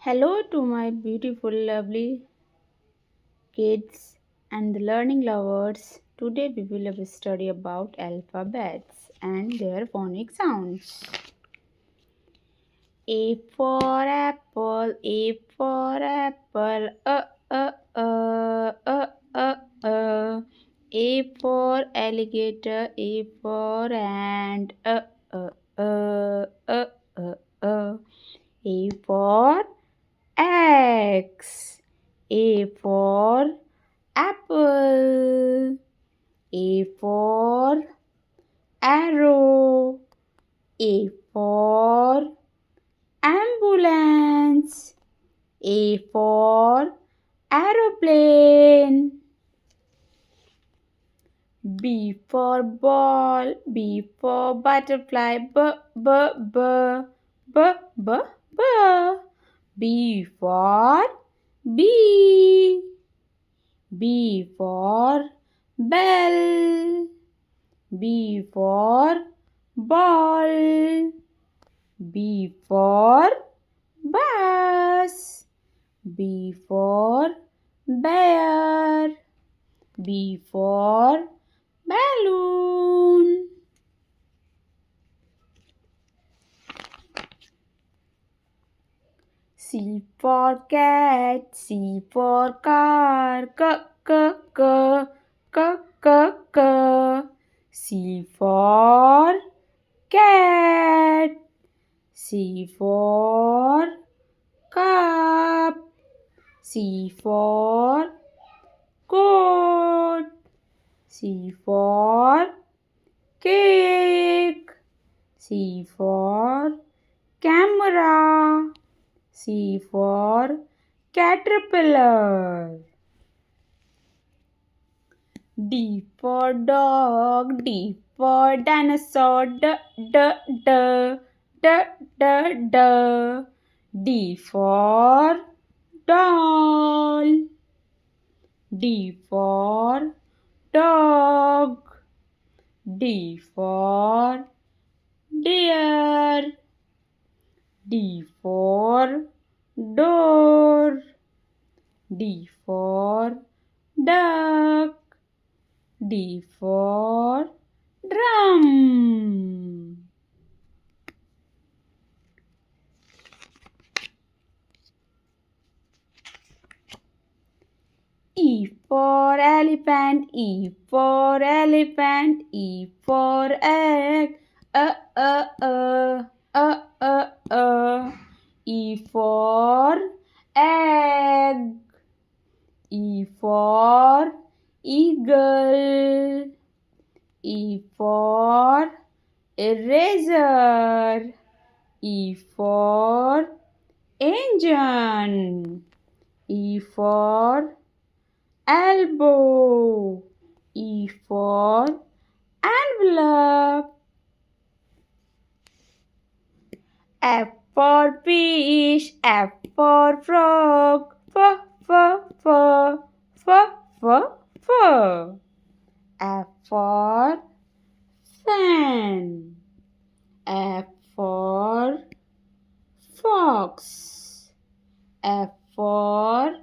Hello to my beautiful, lovely kids and the learning lovers. Today we will have a study about alphabets and their phonic sounds. A for apple, A for apple, A for alligator, A for ant, A for X. A for apple. A for arrow. A for ambulance. A for aeroplane. B for ball. B for butterfly. B. B for bee. B for bell. B for ball. B for bus. B for bear. B for balloon. C for cat. C for car. C. C for cat. C for cup. C for coat. C for cake. C for camera. C for caterpillar. D for dog. D for dinosaur. D. D for doll. D for dog. D for deer. D for door. D for duck. D for drum. E for elephant. E for elephant. E for egg. E for egg. E for eagle. E for eraser. E for engine. E for elbow. E for envelope. F for fish. F for frog. F. F for fan. F for fox. F for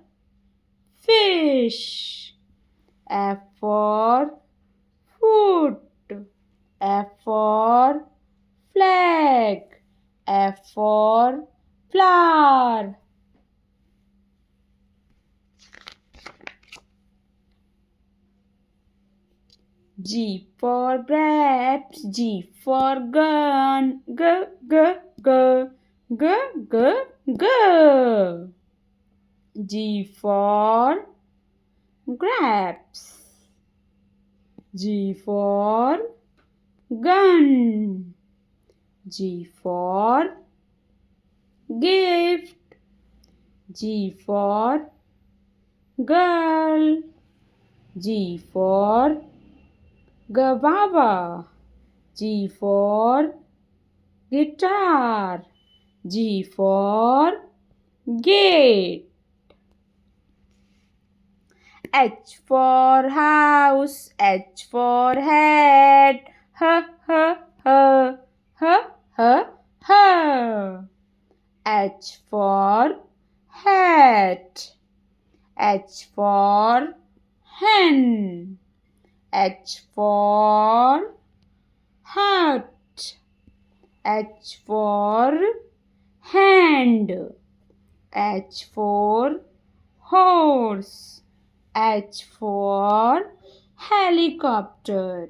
fish. F for foot. F for flag. F for flower. G for grapes. G for gun. G. G for grapes. G for gun. G for gift. G for girl. G for guava. G for guitar. G for gate. H for house. H for hat. H for hat. H for hen. H for hat. H for hand. H for horse. H for helicopter.